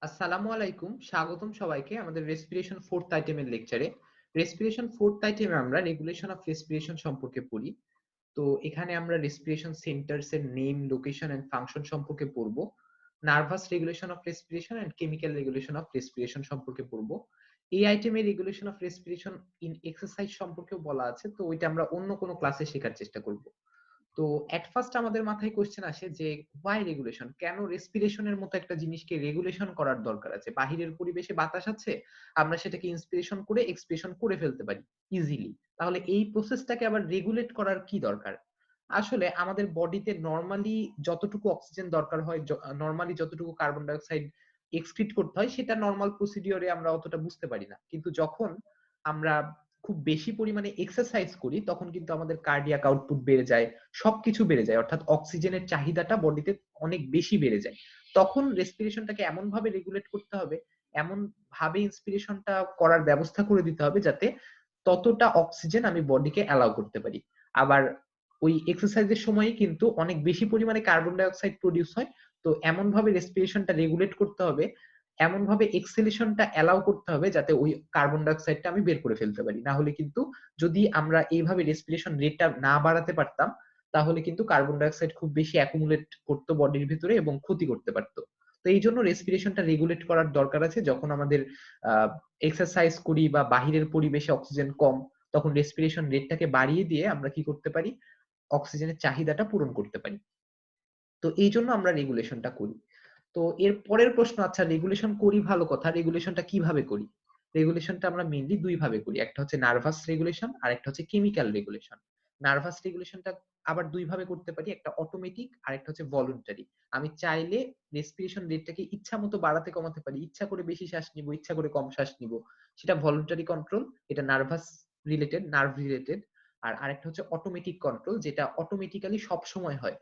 আসসালামু আলাইকুম, স্বাগতম সবাইকে আমাদের রেসপিরেশন ফোর্থ আইটেমের লেকচারে। রেসপিরেশন ফোর্থ আইটেমে আমরা রেগুলেশন অফ রেসপিরেশন সম্পর্কে পড়ি। তো এখানে আমরা রেসপিরেশন সেন্টারস এর নেম, লোকেশন এন্ড ফাংশন সম্পর্কে পড়ব। Nervous regulation of respiration and chemical regulation of respiration সম্পর্কে পড়ব। এই আইটেমে regulation of respiration in exercise সম্পর্কেও বলা আছে, তো ওইটা আমরা অন্য কোনো ক্লাসে শেখার চেষ্টা করব। তো এট ফার্স্ট আমাদের মাথায় কোশ্চেন আসে যে হোয়াই রেগুলেশন, কেন রেসপিরেশনের মতো একটা জিনিসকে রেগুলেশন করার দরকার আছে? বাহিরের পরিবেশে বাতাস আছে, আমরা সেটাকে ইন্সপিরেশন করে এক্সপিরেশন করে ফেলতে পারি ইজিলি। তাহলে এই প্রসেসটাকে আবার রেগুলেট করার কি দরকার? আসলে আমাদের বডিতে নরমালি যতটুকু অক্সিজেন দরকার হয়, নরমালি যতটুকু কার্বন ডাই অক্সাইড এক্সক্রিট করতে হয়, সেটা নরমাল প্রসিডিওরে আমরা অতটা বুঝতে পারি না। কিন্তু যখন আমরা খুব বেশি পরিমাণে এক্সারসাইজ করি, তখন কিন্তু আমাদের কার্ডিয়াক আউটপুট বেড়ে যায়, সবকিছু বেড়ে যায়, অর্থাৎ অক্সিজেনের চাহিদাটা বডিতে অনেক বেশি বেড়ে যায়। তখন রেসপিরেশনটাকে এমন ভাবে রেগুলেট করতে হবে, এমন ভাবে ইন্সপিরেশনটা করার ব্যবস্থা করে দিতে হবে যাতে ততটা অক্সিজেন আমি বডিকে অ্যালাউ করতে পারি। আবার ওই এক্সারসাইজের সময় কিন্তু অনেক বেশি পরিমাণে কার্বন ডাই অক্সাইড প্রডিউস হয়। তো এমন ভাবে রেসপিরেশনটা রেগুলেট করতে হবে, এমন ভাবে এক্সহেলেশনটা অ্যালাউ করতে হবে যাতে ওই কার্বন ডাই অক্সাইডটা আমি বের করে ফেলতে পারি। না হলে কিন্তু, যদি আমরা এইভাবে রেসপিরেশন রেটটা না বাড়াতে পারতাম, তাহলে কিন্তু কার্বন ডাই অক্সাইড খুব বেশি অ্যাকুমুলেট করতো বডির ভিতরে এবং ক্ষতি করতে পারতো। তো এই জন্য রেসপিরেশনটা রেগুলেট করার দরকার আছে। যখন আমাদের এক্সারসাইজ করি বা বাহিরের পরিবেশে অক্সিজেন কম, তখন রেসপিরেশন রেটটাকে বাড়িয়ে দিয়ে আমরা কি করতে পারি, অক্সিজেনের চাহিদাটা পূরণ করতে পারি। তো এই জন্য আমরা রেগুলেশনটা করি। তো এর পরের প্রশ্ন, আচ্ছা রেগুলেশন করি ভালো কথা, রেগুলেশনটা কিভাবে করি? রেগুলেশনটা আমরা মেইনলি দুই ভাবে করি, একটা হচ্ছে নার্ভাস রেগুলেশন আর একটা হচ্ছে কেমিক্যাল রেগুলেশন। নার্ভাস রেগুলেশনটা আবার দুই ভাবে করতে পারি, একটা অটোমেটিক আর একটা হচ্ছে ভলান্টারি। আমি চাইলে রেসপিরেশন রেটটাকে ইচ্ছা মতো বাড়াতে কমাতে পারি, ইচ্ছা করে বেশি শ্বাস নিব, ইচ্ছা করে কম শ্বাস নিব, সেটা ভলান্টারি কন্ট্রোল, এটা নার্ভাস রিলেটেড, নার্ভ রিলেটেড। আর আরেকটা হচ্ছে অটোমেটিক কন্ট্রোল, যেটা অটোমেটিক্যালি সব সময় হয়,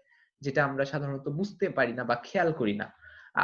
যেটা আমরা সাধারণত বুঝতে পারি না বা খেয়াল করি না।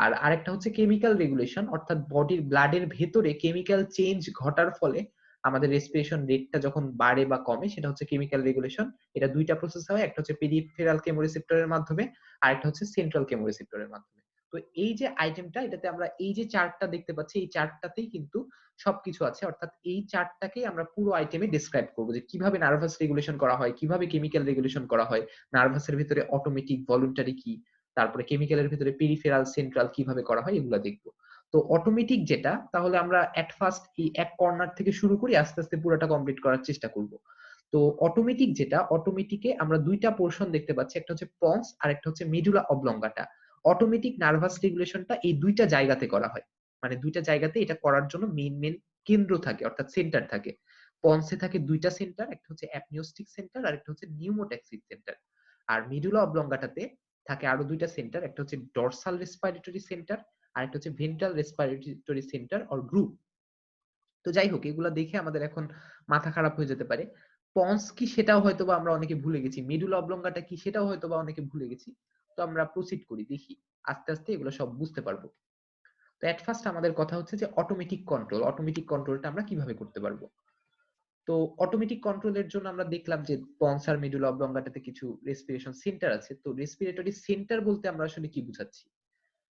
আর আরেকটা হচ্ছে কেমিক্যাল রেগুলেশন, অর্থাৎ বডির ব্লাডের ভেতরে কেমিক্যাল চেঞ্জ ঘটার ফলে আমাদের রেসপিরেশন রেটটা যখন বাড়ে বা কমে, সেটা হচ্ছে কেমিক্যাল রেগুলেশন। এটা দুইটা প্রসেস হয়, একটা হচ্ছে পেরিফেরাল কেমোরিসেপ্টরের মাধ্যমে, আর একটা হচ্ছে সেন্ট্রাল কেমোরিসেপ্টরের মাধ্যমে। তো এই যে আইটেমটা, এটাতে আমরা এই যে চার্টটা দেখতে পাচ্ছি, এই চার্টটাতেই কিন্তু সবকিছু আছে। অর্থাৎ এই চার্টটাকেই আমরা পুরো আইটেমে ডিসক্রাইব করবো, যে কিভাবে নার্ভাস রেগুলেশন করা হয়, কিভাবে কেমিক্যাল রেগুলেশন করা হয়, নার্ভাসের ভিতরে অটোমেটিক, ভলান্টারি কি, তারপরে কেমিক্যালের ভিতরে পেরিফেরাল, সেন্ট্রাল কিভাবে করা হয়, এগুলা দেখবো। তো অটোমেটিক যেটা, তাহলে আমরা এট ফার্স্ট এই এক কর্নার থেকে শুরু করি, আস্তে আস্তে পুরোটা কমপ্লিট করার চেষ্টা করব। তো অটোমেটিক যেটা, অটোমেটিকে আমরা দুইটা পোর্শন দেখতে পাচ্ছি, একটা হচ্ছে পন্স আর একটা হচ্ছে মেডুলা অবলঙ্গাটা। অটোমেটিক নার্ভাস রেগুলেশনটা এই দুইটা জায়গাতে করা হয়, মানে দুইটা জায়গাতে এটা করার জন্য মেইন মেইন কেন্দ্র থাকে, অর্থাৎ সেন্টার থাকে। পন্সে থাকে দুইটা সেন্টার, একটা হচ্ছে অ্যাপনিওস্টিক সেন্টার আর একটা হচ্ছে নিউমোট্যাক্সিক সেন্টার। আর মেডুলা অবলঙ্গাটাতে থাকে আরো দুইটা সেন্টার, একটা হচ্ছে ডরসাল রেসপিরেটরি সেন্টার আর একটা হচ্ছে ventral respiratory centre or group. তো যাই হোক, এগুলা দেখে আমাদের এখন মাথা খারাপ হয়ে যেতে পারে। পন্স কি সেটাও হয়তো বা আমরা অনেকে ভুলে গেছি, মেডুলা অবলঙ্গাটা কি সেটাও হয়তো বা অনেকে ভুলে গেছি। তো আমরা প্রসিড করি, দেখি আস্তে আস্তে এগুলো সব বুঝতে পারবো। তো এট ফার্স্ট আমাদের কথা হচ্ছে যে অটোমেটিক কন্ট্রোল, অটোমেটিক কন্ট্রোলটা আমরা কিভাবে করতে পারবো। তো অটোমেটিক কন্ট্রোলের জন্য আমরা দেখলাম যে পন্স আর মেডুলা অবলঙ্গাটাতে কিছু রেসপিরেশন সেন্টার আছে। তো রেসপিরেটরি সেন্টার বলতে আমরা আসলে কি বুঝাচ্ছি,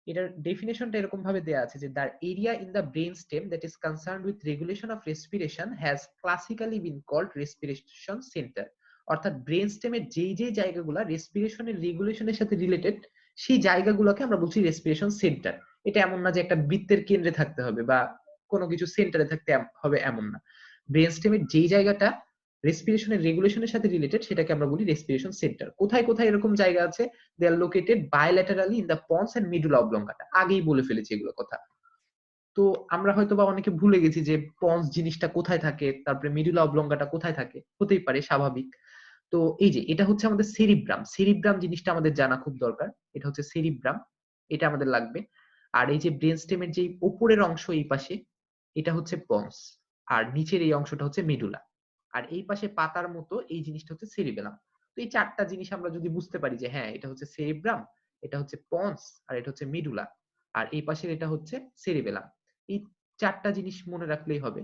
এটার ডেফিনেশনটা এরকম ভাবে দেয়া আছে যে the area in the brain stem that is concerned with regulation of respiration has classically been called respiration centre. অর্থাৎ ব্রেন স্টেমের যেই যেই জায়গাগুলো রেসপিরেশনের রেগুলেশনের সাথে রিলেটেড, সেই জায়গাগুলোকে আমরা বলছি রেসপিরেশন সেন্টার। এটা এমন না যে একটা বৃত্তের কেন্দ্রে থাকতে হবে বা কোনো কিছু সেন্টারে থাকতে হবে, এমন না। ব্রেন স্টেমের যেই জায়গাটা রেসপিরেশনের রেগুলেশনের সাথে রিলেটেড, সেটাকে আমরা বলি রেসপিরেশন সেন্টার। কোথায় কোথায় এরকম জায়গা আছে? they are located bilaterally in the pons and medulla oblongata, আগেই বলে ফেলেছি এগুলো কথা। তো আমরা হয়তো বা অনেকে ভুলে গেছি যে পন্স জিনিসটা কোথায় থাকে, তারপরে মিডুলা অবলঙ্গাটা কোথায় থাকে, হতেই পারে, স্বাভাবিক। তো এই যে এটা হচ্ছে আমাদের সেরিব্রাম, সেরিব্রাম জিনিসটা আমাদের জানা খুব দরকার। এটা হচ্ছে সেরিব্রাম, এটা আমাদের লাগবে। আর এই যে ব্রেন স্টেমের যে উপরের অংশ এই পাশে, এটা হচ্ছে পন্স, আর নিচের এই অংশটা হচ্ছে মেডুলা, আর এই পাশে পাতার মতো এই জিনিসটা হচ্ছে সেরিবেলাম। তো এই চারটা জিনিস আমরা যদি বুঝতে পারি যে হ্যাঁ, এটা হচ্ছে সেরিব্রাম, এটা হচ্ছে পন্স, আর এটা হচ্ছে মেডুলা, আর এই পাশের এটা হচ্ছে সেরিবেলাম, এই চারটা জিনিস মনে রাখলেই হবে।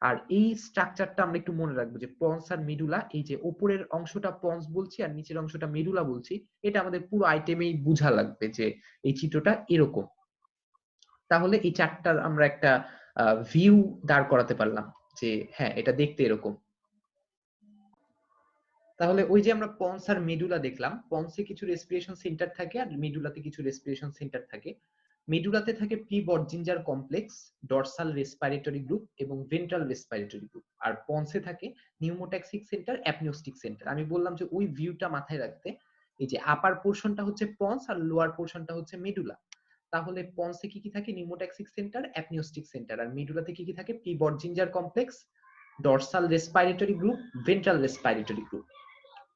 আর এই স্ট্রাকচারটা আমরা একটু মনে রাখবো যে পন্স আর মেডুলা, এই যে উপরের অংশটা পন্স বলছি আর নিচের অংশটা মেডুলা বলছি, এটা আমাদের পুরো আইটেমেই বুঝা লাগবে যে এই চিত্রটা এরকম। তাহলে এই চারটার আমরা একটা ভিউ দাঁড় করাতে পারলাম যে হ্যাঁ এটা দেখতে এরকম। তাহলে ওই যে আমরা পন্স আর মেডুলা দেখলাম, পন্সে কিছু রেসপিরেশন সেন্টার থাকে আর মেডুলাতে কিছু রেসপিরেশন সেন্টার থাকে। মেডুলাতে থাকে pre Botzinger complex, dorsal respiratory group এবং ভেন্ট্রাল রেসপিরেটরি গ্রুপ। আর পন্সে থাকে নিউমোট্যাক্সিক সেন্টার, অ্যাপনিওস্টিক সেন্টার। আমি বললাম যে ওই ভিউটা মাথায় রাখতে, এই যে আপার পোর্শনটা হচ্ছে পন্স আর লোয়ার পোর্শনটা হচ্ছে মেডুলা। তাহলে পন্সে কি কি থাকে? Pneumotaxic centre, অ্যাপনিওস্টিক centre. আর মেডুলাতে কি কি থাকে? Pre Botzinger complex, dorsal respiratory group, ventral respiratory group.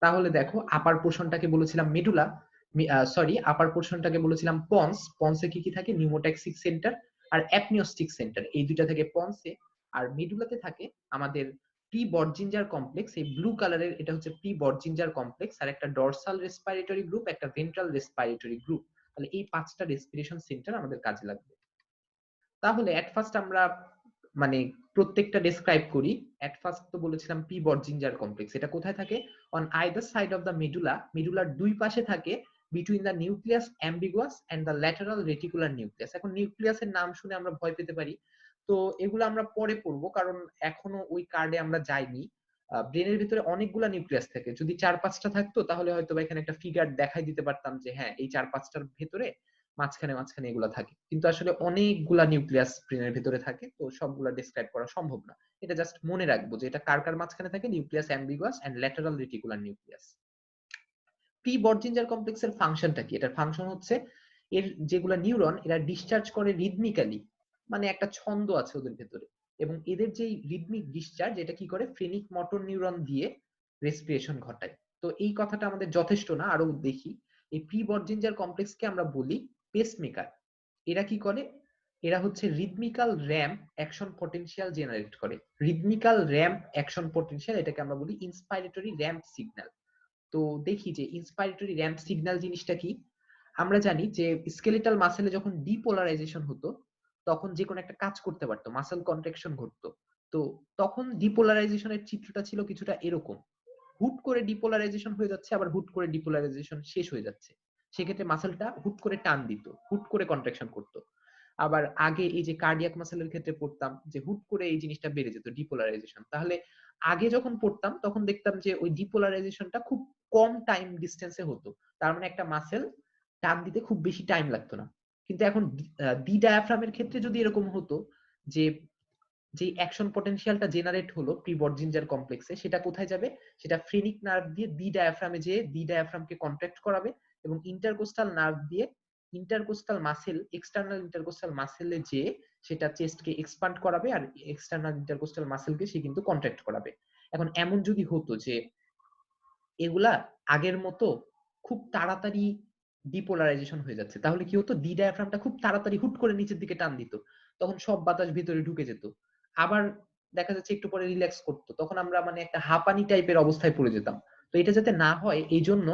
তাহলে দেখো আপার পোর্শনটাকে বলেছিলাম মেডুলা, সরি আপার পোর্শনটাকে বলেছিলাম পন্স। পন্সে কি কি থাকে? নিউমোট্যাক্সিক সেন্টার আর অ্যাপনিওস্টিক সেন্টার, এই দুইটা থাকে পন্সে। আর মেডুলাতে থাকে আমাদের প্রি বর্জিঞ্জার কমপ্লেক্স, এই ব্লু কালারের এটা হচ্ছে প্রি বর্জিঞ্জার কমপ্লেক্স, আর একটা ডরসাল রেসপিরেটরি গ্রুপ, একটা ভেন্ট্রাল রেসপিরেটরি গ্রুপ। তাহলে এই পাঁচটা রেসপিরেশন সেন্টার আমাদের কাজে লাগবে। তাহলে এট ফার্স্ট আমরা মানে প্রত্যেকটা ডেসক্রাইব করি। এট ফার্স্ট তো বলেছিলাম প্রি বর্জিঞ্জার কমপ্লেক্স, এটা কোথায় থাকে? On either side of the medulla, মেডুলার দুই পাশে থাকে, between the nucleus ambiguus and the lateral reticular nucleus. এখন নিউক্লিয়াসের নাম শুনে আমরা ভয় পেতে পারি, তো এগুলো আমরা পরে পড়বো, কারণ এখনো ওই কার্ডে আমরা যাইনি। ব্রেনের ভিতরে অনেকগুলা নিউক্লিয়াস থাকে, যদি 4-5টা থাকতো তাহলে হয়তো এখানে একটা ফিগার দেখাই দিতে পারতাম যে হ্যাঁ এই 4-5টার ভেতরে মাঝখানে মাঝখানে এগুলা থাকে, কিন্তু আসলে অনেকগুলা নিউক্লিয়াস ব্রেনের ভিতরে থাকে, তো সবগুলা ডেসক্রাইব করা সম্ভব না। এটা জাস্ট মনে রাখবো যে এটা কার কার মাঝখানে থাকে, nucleus ambiguus and lateral reticular nucleus. Pre Botzinger কমপ্লেক্সের ফাংশনটা কি? এটার ফাংশন হচ্ছে এর যেগুলা নিউরন এরা ডিসচার্জ করে রিদমিক্যালি, মানে একটা ছন্দ আছে ওদের ভেতরে, এবং এদের যে রিদমিক ডিসচার্জ এটা কি করে? ফ্রেনিক মোটর নিউরন দিয়ে রেসপিরেশন ঘটায়। তো এই কথাটা আমাদের যথেষ্ট না, আরো দেখি। এই প্রি বর্জিঞ্জার কমপ্লেক্সকে আমরা বলি পেসমেকার। এরা কি করে? এরা হচ্ছে rhythmical ramp action potential generate করে। রিদমিক্যাল র্যাম্প অ্যাকশন পটেনশিয়াল, এটাকে আমরা বলি ইন্সপাইরেটরি র্যাম্প সিগন্যাল। তো দেখি যে ইন্সপাইরেটরি র্যাম্প সিগন্যাল জিনিসটা কি। আমরা জানি যে স্কেলেটাল মাসেলে যখন ডিপোলারাইজেশন হতো তখন যে কোনো একটা কাজ করতে পারতো, মাসেল কন্ট্রাকশন ঘটতো। তো তখন ডিপোলারাইজেশনের চিত্রটা ছিল কিছুটা এরকম, হুট করে ডিপোলারাইজেশন হয়ে যাচ্ছে, আবার হুট করে ডিপোলারাইজেশন শেষ হয়ে যাচ্ছে। সেক্ষেত্রে মাসেলটা হুট করে টান দিত, হুট করে কন্ট্রাকশন করতো। আবার আগে এই যে কার্ডিয়াক মাসেলের ক্ষেত্রে পড়তাম যে হুট করে এই জিনিসটা বেড়ে যেত, ডিপোলারাইজেশন। তাহলে আগে যখন পড়তাম তখন দেখতাম যে ওই ডিপোলারাইজেশনটা খুব কম টাইম ডিস্টেন্সে হতো, তার মানে একটা মাসেল টান দিতে খুব বেশি টাইম লাগতো না। কিন্তু এখন ডি ডায়াফ্রামের ক্ষেত্রে যদি এরকম হতো যে যে অ্যাকশন পটেনশিয়ালটা জেনারেট হলো প্রি বর্জিঞ্জার কমপ্লেক্সে, সেটা কোথায় যাবে? সেটা ফ্রেনিক নার্ভ দিয়ে ডি ডায়াফ্রামে যেয়ে ডি ডায়াফ্রামকে কন্ট্রাক্ট করাবে, এবং ইন্টারকোস্টাল নার্ভ দিয়ে ইন্টারকোস্টাল মাসেল, এক্সটার্নাল ইন্টারকোস্টাল মাসেলে যেয়ে সেটা চেস্টকে এক্সপান্ড করাবে, আর এক্সটার্নাল ইন্টারকোস্টাল মাসেলকে সে কিন্তু কন্ট্রাক্ট করাবে। এখন এমন যদি হতো যে এগুলা আগের মতো খুব তাড়াতাড়ি ডিপোলারাইজেশন হয়ে যাচ্ছে, তাহলে কি হতো? ডি ডায়াফ্রামটা খুব তাড়াতাড়ি হুট করে নিচের দিকে টান দিত, তখন সব বাতাস ভিতরে ঢুকে যেত। আবার দেখা যাচ্ছে একটু পরে রিল্যাক্স করতো, তখন আমরা মানে একটা হাঁপানি টাইপের অবস্থায় পড়ে যেতাম। তো এটা যাতে না হয় এই জন্য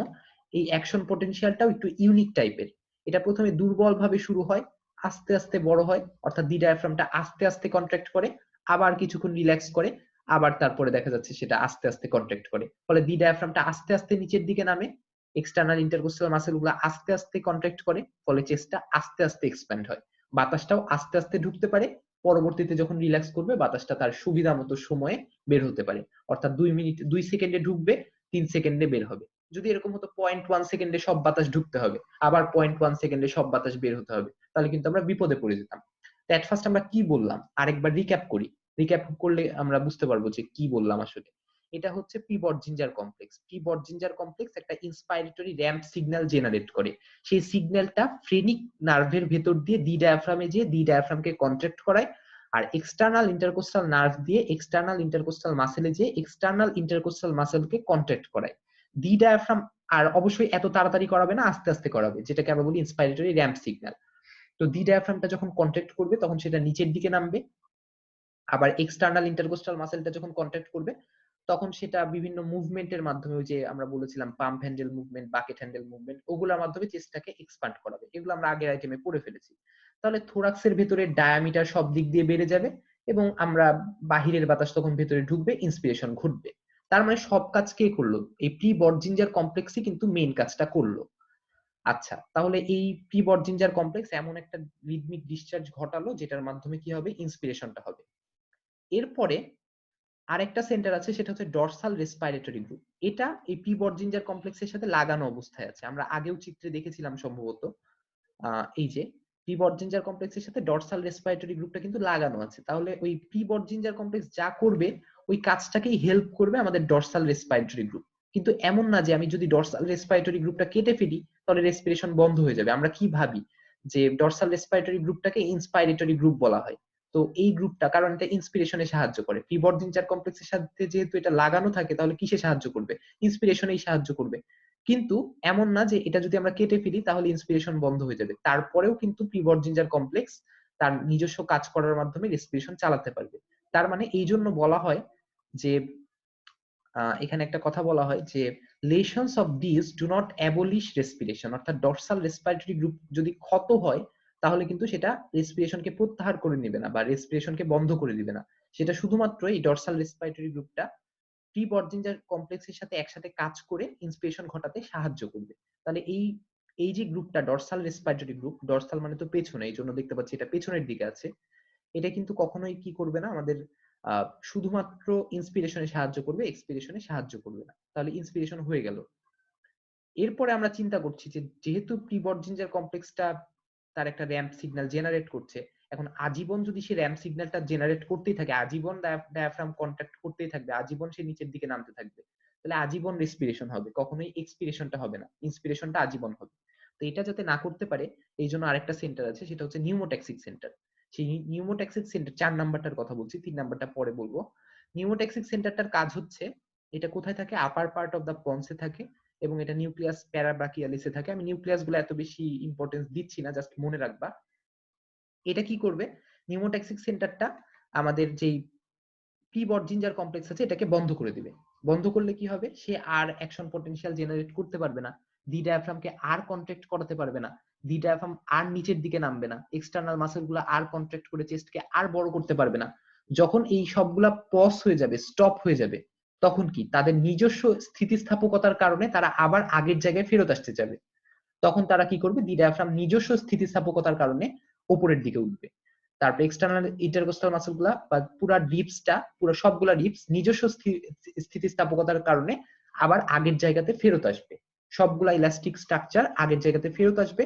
এই অ্যাকশন পটেনশিয়ালটাও একটু ইউনিক টাইপের। এটা প্রথমে দুর্বল ভাবে শুরু হয়, আস্তে আস্তে বড় হয়, অর্থাৎ ডি ডায়াফ্রামটা আস্তে আস্তে কন্ট্রাক্ট করে, আবার কিছুক্ষণ রিল্যাক্স করে, আবার তারপরে দেখা যাচ্ছে সেটা আস্তে আস্তে কন্ট্রাক্ট করে। ফলে ডি ডায়াফ্রামটা আস্তে আস্তে নিচের দিকে নামে, এক্সটার্নাল ইন্টারকোস্টাল মাসেল গুলো আস্তে আস্তে কন্ট্রাক্ট করে, ফলে চেস্টটা আস্তে আস্তে এক্সপ্যান্ড হয়, বাতাসটাও আস্তে আস্তে ঢুকতে পারে। পরবর্তীতে যখন রিল্যাক্স করবে বাতাসটা তার সুবিধা মতো সময়ে বের হতে পারে, অর্থাৎ 2 মিনিট 2 সেকেন্ডে ঢুকবে, 3 সেকেন্ডে বের হবে। যদি এরকম হতো 0.1 সেকেন্ডে সব বাতাস ঢুকতে হবে, আবার 0.1 সেকেন্ডে সব বাতাস বের হতে হবে, তাহলে কিন্তু আমরা বিপদে পড়ে যেতাম। এট ফার্স্ট আমরা কি বললাম আরেকবার রিক্যাপ করি, রিক্যাপ করলে আমরা বুঝতে পারবো যে কি বললাম আসলে। এটা হচ্ছে pre Botzinger complex. Pre Botzinger complex একটা ইন্সপাইরেটরি র্যাম্প সিগন্যাল জেনারেট করে, সেই সিগন্যালটা ফ্রেনিক নার্ভের ভেতর দিয়ে ডি ডায়াফ্রামে যে ডি ডায়াফ্রামকে কন্ট্রাক্ট করায়, আর এক্সটার্নাল ইন্টারকোস্টাল নার্ভ দিয়ে এক্সটার্নাল ইন্টারকোস্টাল মাসেলে যে এক্সটার্নাল ইন্টারকোস্টাল মাসেলকে কন্ট্রাক্ট করায়। ডি ডায়াফ্রাম আর অবশ্যই এত তাড়াতাড়ি করাবে না, আস্তে আস্তে করাবে, যেটাকে আমরা বলি ইন্সপাইরেটরি র্যাম্প সিগন্যাল। তো ডি ডায়াফ্রামটা যখন কন্ট্রাক্ট করবে তখন সেটা নিচের দিকে নামবে, আবার এক্সটার্নাল ইন্টারকোস্টাল মাসেলটা যখন কন্ট্রাক্ট করবে তখন সেটা বিভিন্ন মুভমেন্টের মাধ্যমে, ওই যে আমরা বলেছিলাম pump handle movement, bucket handle movement, ওগুলোর মাধ্যমে চেস্টটাকে এক্সপ্যান্ড করাবে। এগুলো আমরা আগের আইটেমে পড়ে ফেলেছি। তাহলে থোরাক্সের ভেতরে ডায়ামিটার সব দিক দিয়ে বেড়ে যাবে, এবং আমরা বাহিরের বাতাস তখন ভেতরে ঢুকবে, ইন্সপিরেশন ঘটবে। তার মানে সব কাজ কে করলো? এই প্রি বর্জিঞ্জার কমপ্লেক্সই কিন্তু মেইন কাজটা করলো। আচ্ছা, তাহলে এই প্রি-বর্জিঞ্জার কমপ্লেক্স এমন একটা রিদমিক ডিসচার্জ ঘটালো যেটার মাধ্যমে কি হবে, ইন্সপিরেশনটা হবে। এরপরে আরেকটা সেন্টার আছে, সেটা হচ্ছে ডরসাল রেসপিরেটরি গ্রুপ। এটা এই প্রি-বর্জিঞ্জার কমপ্লেক্সের সাথে লাগানো অবস্থায় আছে। আমরা আগেও চিত্রে দেখেছিলাম সম্ভবত। এই যে প্রি-বর্জিঞ্জার কমপ্লেক্সের সাথে ডরসাল রেসপিরেটরি গ্রুপটা কিন্তু লাগানো আছে। তাহলে ওই প্রি-বর্জিঞ্জার কমপ্লেক্স যা করবে ওই কাজটাকেই হেল্প করবে আমাদের ডরসাল রেসপিরেটরি গ্রুপ। কিন্তু এমন না যে আমি যদি ডরসাল রেসপিরেটরি গ্রুপটা কেটে ফেলি তাহলে রেসপিরেশন বন্ধ হয়ে যাবে। আমরা কি ভাবি যে ডরসাল রেসপিরেটরি গ্রুপটাকে ইন্সপাইরেটরি গ্রুপ বলা হয়। তো এই গ্রুপটা, কারণ এটা ইন্সপিরেশনে সাহায্য করে, প্রি-বর্জিঞ্জার কমপ্লেক্সের সাথে যেহেতু এটা লাগানো থাকে তাহলে কিসে সাহায্য করবে, ইন্সপিরেশনেই সাহায্য করবে। কিন্তু এমন না যে এটা যদি আমরা কেটে ফেলি তাহলে ইন্সপিরেশন বন্ধ হয়ে যাবে, তারপরেও কিন্তু প্রি-বর্জিঞ্জার কমপ্লেক্স তার নিজস্ব কাজ করার মাধ্যমে রেসপিরেশন চালাতে পারবে। তার মানে এই জন্য বলা হয় যে এখানে একটা কথা বলা হয় যে lessons of this do not abolish respiration, অর্থাৎ ডরসাল রেসপিরেটরি গ্রুপ যদি ক্ষত হয় তাহলে কিন্তু সেটা রেসপিরেশনকে প্রত্যাহার করে নেবে না বা রেসপিরেশনকে বন্ধ করে দিবে না। সেটা শুধুমাত্র এই ডরসাল রেসপিরেটরি গ্রুপটা প্রি-বর্জিঞ্জার কমপ্লেক্সের সাথে একসাথে কাজ করে ইন্সপিরেশন ঘটাতে সাহায্য করবে। তাহলে এই এই যে গ্রুপটা ডরসাল রেসপিরেটরি গ্রুপ, ডরসাল মানে তো পেছনে, এই জন্য দেখতে পাচ্ছি এটা পেছনের দিকে আছে, এটা কিন্তু কখনোই কি করবে না আমাদের শুধুমাত্র ইন্সপিরেশনে সাহায্য করবে, এক্সপিরেশনে সাহায্য করবে না। তাহলে ইন্সপিরেশন হয়ে গেল। এরপরে আমরা চিন্তা করছি যে যেহেতু প্রি-বর্জিঞ্জার কমপ্লেক্সটা তার একটা র্যাম্প সিগন্যাল জেনারেট করছে, এখন আজীবন যদি সে র্যাম্প সিগন্যালটা জেনারেট করতেই থাকে, আজীবন ডায়াফ্রাম কন্ট্যাক্ট করতেই থাকবে, আজীবন সে নিচের দিকে নামতে থাকবে, তাহলে আজীবন রেসপিরেশন হবে, কখনোই এক্সপিরেশনটা হবে না, ইন্সপিরেশনটা আজীবন হবে। তো এটা যাতে না করতে পারে এই জন্য আরেকটা সেন্টার আছে, সেটা হচ্ছে নিউমোট্যাক্সিক সেন্টার। সেই নিউমোট্যাক্সিক সেন্টার 4 নাম্বারটার কথা বলছি, 3 নাম্বারটা পরে বলবো। নিউমোট্যাক্সিক সেন্টারটার কাজ হচ্ছে, এটা কোথায় থাকে, আপার পার্ট অফ দা পন্সে থাকে এবং এটা নিউক্লিয়াস প্যারাব্রাকিয়ালিসে থাকে। আমি নিউক্লিয়াস গুলো এত বেশি ইম্পর্টেন্স দিচ্ছি না, জাস্ট মনে রাখবা। এটা কি করবে, নিউমোট্যাক্সিক সেন্টারটা আমাদের যেই প্রি-বর্জিঞ্জার কমপ্লেক্স আছে এটাকে বন্ধ করে দিবে। বন্ধ করলে কি হবে, সে আর অ্যাকশন পটেনশিয়াল জেনারেট করতে পারবে না, ডি ডায়াফ্রামকে আর কন্ট্রাক্ট করাতে পারবে না, ডি ডায়াফ্রাম আর নিচের দিকে নামবে না, এক্সটার্নাল মাসল গুলো আর কন্ট্রাক্ট করে চেস্টকে আর বড় করতে পারবে না। যখন এই সবগুলা পজ হয়ে যাবে, স্টপ হয়ে যাবে, তখন কি তাদের নিজস্ব স্থিতিস্থাপকতার কারণে তারা আবার আগের জায়গায় ফেরত আসতে যাবে। তখন তারা কি করবে, ডি ডায়াফ্রাম নিজস্ব স্থিতিস্থাপকতার কারণে উপরের দিকে উঠবে। তারপর এক্সটার্নাল ইন্টারকোস্টাল মাসল গুলা বা পুরা রিপসটা, পুরো সবগুলা রিপস নিজস্ব স্থিতিস্থাপকতার কারণে আবার আগের জায়গাতে ফেরত আসবে। সবগুলা ইলাস্টিক স্ট্রাকচার আগের জায়গাতে ফেরত আসবে।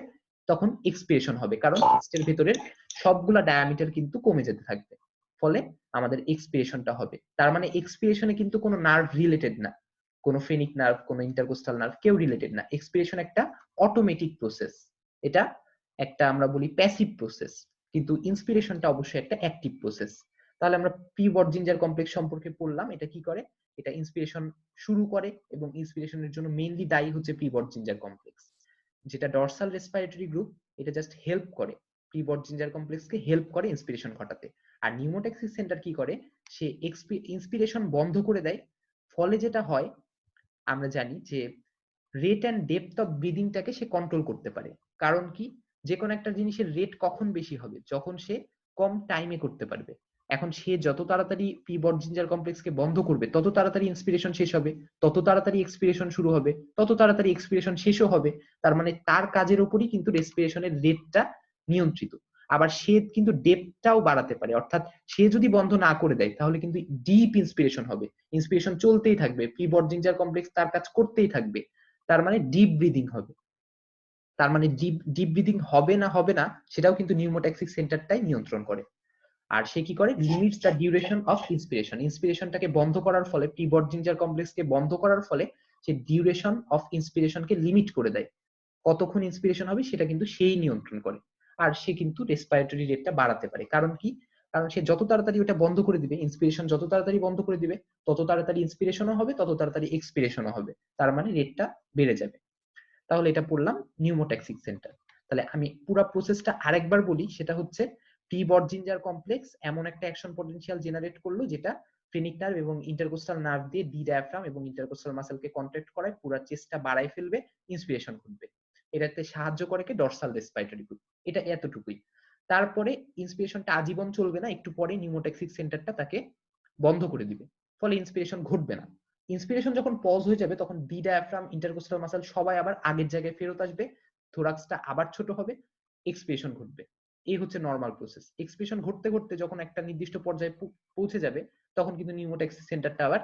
তখন এক্সপিরেশন হবে, কারণ চেস্টের ভেতরের সবগুলা ডায়ামিটার কিন্তু কমে যেতে থাকবে, ফলে আমাদের এক্সপিরেশনটা হবে। তার মানে এক্সপিরেশনে কিন্তু কোনো নার্ভ রিলেটেড না, কোনো ফেনিক নার্ভ, কোনো ইন্টারকোস্টাল নার্ভ কেউ রিলেটেড না। এক্সপিরেশন একটা অটোমেটিক প্রসেস, এটা একটা আমরা বলি প্যাসিভ প্রসেস, কিন্তু ইন্সপিরেশনটা অবশ্যই একটা অ্যাক্টিভ প্রসেস। তাহলে আমরা প্রি-বর্জিঞ্জার কমপ্লেক্স সম্পর্কে পড়লাম, এটা কি করে, এটা ইন্সপিরেশন শুরু করে এবং ইন্সপিরেশনের জন্য মেইনলি দায়ী হচ্ছে প্রি-বর্জিঞ্জার কমপ্লেক্স। যেটা ডরসাল রেসপিরেটরি গ্রুপ, এটা জাস্ট হেল্প করে, প্রি-বর্জিঞ্জার কমপ্লেক্সকে হেল্প করে ইন্সপিরেশন ঘটাতে। আর নিউমোট্যাক্সিক সেন্টার কি করে, সে ইন্সপিরেশন বন্ধ করে দেয়। ফলে যেটা হয় আমরা জানি যে রেট অ্যান্ড ডেপথ অফ ব্রিদিংটাকে সে কন্ট্রোল করতে পারে। কারণ কি, যে কোনো একটা জিনিসের রেট কখন বেশি হবে, যখন সে কম টাইমে করতে পারবে। এখন সে যত তাড়াতাড়ি প্রি-বর্জিঞ্জার কমপ্লেক্সকে বন্ধ করবে তত তাড়াতাড়ি ইন্সপিরেশন শেষ হবে, তত তাড়াতাড়ি এক্সপিরেশন শুরু হবে, তত তাড়াতাড়ি এক্সপিরেশন শেষও হবে। তার মানে তার কাজের উপরই কিন্তু রেসপিরেশনের রেটটা নিয়ন্ত্রিত। আবার সে কিন্তু ডেপথটাও বাড়াতে পারে, অর্থাৎ সে যদি বন্ধ না করে দেয় তাহলে কিন্তু ডিপ ইন্সপিরেশন হবে, ইন্সপিরেশন চলতেই থাকবে, প্রি-বর্জিঞ্জার কমপ্লেক্স তার কাজ করতেই থাকবে। তার মানে ডিপ ব্রিদিং হবে। তার মানে ডিপ ব্রিদিং হবে না হবে না সেটাও কিন্তু নিউমোট্যাক্সিক সেন্টারটাই নিয়ন্ত্রণ করে। আর সে কি করে, limits the duration of inspiration, ইন্সপিরেশনটাকে বন্ধ করার ফলে, প্রি-বর্জিঞ্জার কমপ্লেক্সকে বন্ধ করার ফলে সে ডিউরেশন অফ ইন্সপিরেশনকে লিমিট করে দেয়। কতক্ষণ ইন্সপিরেশন হবে সেটা কিন্তু সেই নিয়ন্ত্রণ করে। আর সে কিন্তু রেসপিরেটরি রেটটা বাড়াতে পারে, কারণ কি, কারণ সে যত তাড়াতাড়ি ওটা বন্ধ করে দিবে, ইন্সপিরেশন যত তাড়াতাড়ি বন্ধ করে দিবে তত তাড়াতাড়ি ইন্সপিরেশনও হবে, তত তাড়াতাড়ি এক্সপিরেশনও হবে, তার মানে রেটটা বেড়ে যাবে। তাহলে এটা পড়লাম নিউমোট্যাক্সিক সেন্টার। তাহলে আমি পুরো প্রসেসটা আরেকবার বলি, সেটা হচ্ছে প্রি-বর্জিঞ্জার কমপ্লেক্স এমন একটা অ্যাকশন পটেনশিয়াল জেনারেট করলো যেটা ফ্রেনিক নার্ভ এবং ইন্টারকোস্টাল নার্ভ দিয়ে ডি ডায়াফ্রাম এবং ইন্টারকোস্টাল মাসলকে কন্ট্রাক্ট করায়, পুরো চেস্টটা বাড়ায় ফেলবে, ইন্সপিরেশন ঘটবে। এটাতে সাহায্য করে কে, ডরসাল রেসপিরেটরি গ্রুপ। এটা এতটুকুই। তারপরে ইন্সপিরেশনটা আজীবন চলবে না, একটু পরে নিউমোট্যাক্সিক সেন্টারটা তাকে বন্ধ করে দিবে, ফলে ইন্সপিরেশন ঘটবে না। ইন্সপিরেশন যখন পজ হয়ে যাবে তখন ডি ডায়াফ্রাম, ইন্টারকোস্টাল মাসল সবাই আবার আগের জায়গায় ফেরত আসবে, থোরাক্সটা আবার ছোট হবে, এক্সপিরেশন ঘটবে। এই হচ্ছে নর্মাল প্রসেস। এক্সপিরেশন ঘটতে ঘটতে যখন একটা নির্দিষ্ট পর্যায়ে পৌঁছে যাবে, তখন কিন্তু নিউমোট্যাক্সিস সেন্টারটা আবার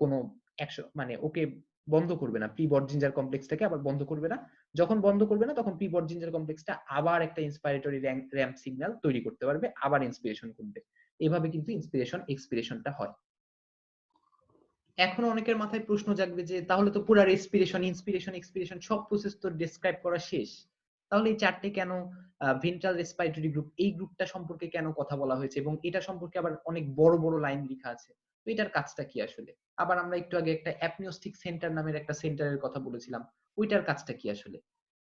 কোনো মানে ওকে বন্ধ করবে না, প্রি বর্জিঞ্জার কমপ্লেক্সটাকে আবার বন্ধ করবে না। যখন বন্ধ করবে না, তখন প্রি বর্জিঞ্জার কমপ্লেক্সটা আবার একটা ইন্সপাইরেটরি র্যাম্প সিগন্যাল তৈরি করতে পারবে, আবার ইন্সপিরেশন করবে। এভাবে কিন্তু ইন্সপিরেশন এক্সপিরেশনটা হয়। এখন অনেকের মাথায় প্রশ্ন জাগবে যে তাহলে তো পুরো রেসপিরেশন, ইন্সপিরেশন, এক্সপিরেশন সব প্রসেস তো ডেসক্রাইব করা শেষ, তাহলে এই চারটে কেন ভেন্ট্রাল রেসপিরেটরি গ্রুপ, এই গ্রুপটা সম্পর্কে কেন কথা বলা হয়েছে, এবং এটা সম্পর্কে আবার অনেক বড় বড় লাইন লেখা আছে। তো এটার কাজটা কি আসলে? আবার আমরা একটু আগে একটা অ্যাপনিওস্টিক সেন্টার নামের একটা সেন্টারের কথা বলেছিলাম, ওইটার কাজটা কি আসলে?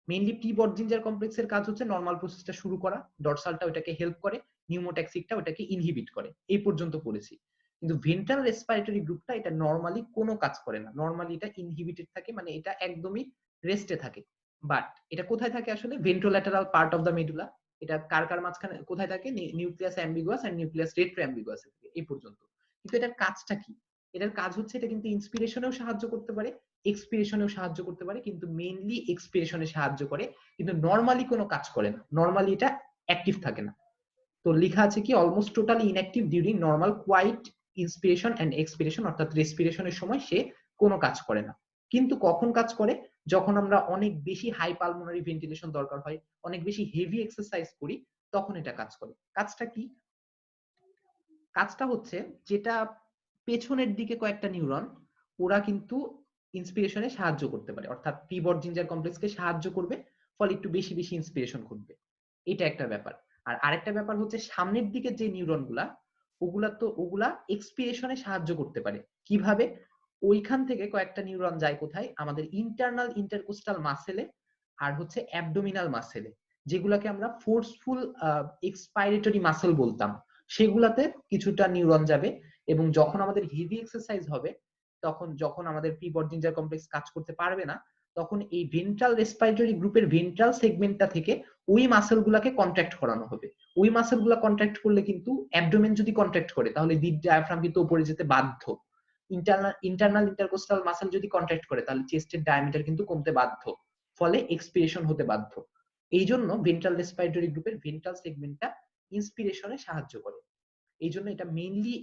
মেইনলি প্রি বর্জিঞ্জার কমপ্লেক্সের কাজ হচ্ছে নরমাল প্রসেসটা শুরু করা, ডরসালটা ওটাকে হেল্প করে, নিউমোট্যাক্সিকটা ওটাকে ইনহিবিট করে। এই পর্যন্ত পড়েছি। কিন্তু ভেন্ট্রাল রেসপিরেটরি গ্রুপটা এটা নরমালি কোনো কাজ করে না, নরমালি এটা ইনহিবিটেড থাকে, মানে এটা একদমই রেস্টে থাকে। বাট এটা কোথায় থাকে আসলে? Ventrolateral part of the medulla. এটা কার কার মাঝখানে কোথায় থাকে? Nucleus ambiguus and nucleus retro ambiguus থাকে, এই পর্যন্ত। কিন্তু এটার কাজটা কি? এটার কাজ হচ্ছে এটা কিন্তু ইন্সপিরেশনেও সাহায্য করতে পারে, এক্সপিরেশনেও সাহায্য করতে পারে, কিন্তু মেইনলি এক্সপিরেশনে সাহায্য করে, কিন্তু নরমালি কোনো কাজ করে না, নরমালি এটা অ্যাক্টিভ থাকে না। তো লেখা আছে কি almost totally inactive during normal quiet inspiration and expiration, অর্থাৎ রেসপিরেশনের সময় সে কোনো কাজ করে না। কিন্তু কখন কাজ করে? যখন আমরা অনেক বেশি হাই পালমোনারি ভেন্টিলেশন দরকার হয়, অনেক বেশি হেভি এক্সারসাইজ করি, তখন এটা কাজ করে। কাজটা কি? কাজটা হচ্ছে যেটা পেছনের দিকে কয়েকটা নিউরন, ওরা কিন্তু ইন্সপিরেশনে সাহায্য করতে পারে, অর্থাৎ প্রি বর্জিঞ্জার কমপ্লেক্সকে সাহায্য করবে, ফলে একটু বেশি বেশি ইন্সপিরেশন ঘটবে। এটা একটা ব্যাপার। আর আরেকটা ব্যাপার হচ্ছে সামনের দিকে যে নিউরন গুলা, ওগুলা এক্সপিরেশনে সাহায্য করতে পারে। কিভাবে? ওইখান থেকে কয়েকটা নিউরন যায় কোথায়? আমাদের ইন্টারনাল ইন্টারকোস্টাল মাসেলে, আর হচ্ছে অ্যাবডোমিনাল মাসেলে, যেগুলাকে আমরা ফোর্সফুল এক্সপাইরেটরি মাসেল বলতাম, সেগুলাতে কিছুটা নিউরন যাবে। এবং যখন আমাদের হেভি এক্সারসাইজ হবে, তখন যখন আমাদের প্রি বর্জিঞ্জার কমপ্লেক্স কাজ করতে পারবে না, তখন এই ভেন্ট্রাল রেসপিরেটরি গ্রুপের ভেন্ট্রাল সেগমেন্টটা থেকে ওই মাসেল গুলাকে কন্ট্রাক্ট করানো হবে। ওই মাসেল গুলা কন্ট্রাক্ট করলে কিন্তু অ্যাবডোমেন যদি কন্ট্রাক্ট করে, তাহলে ডিপ ডায়াফ্রাম কিন্তু উপরে যেতে বাধ্য। ইন্টারনাল ইন্টারকোস্টাল মাসেল যদি কন্ট্রাক্ট করে, তাহলে চেস্টের ডায়ামিটার কিন্তু কমতে বাধ্য, ফলে এক্সপিরেশন হতে বাধ্য। এই জন্য ভেন্ট্রাল রেসপিরেটরি গ্রুপের ভেন্ট্রাল সেগমেন্টটা ইন্সপিরেশনে সাহায্য করে। এই জন্য এটা মেইনলি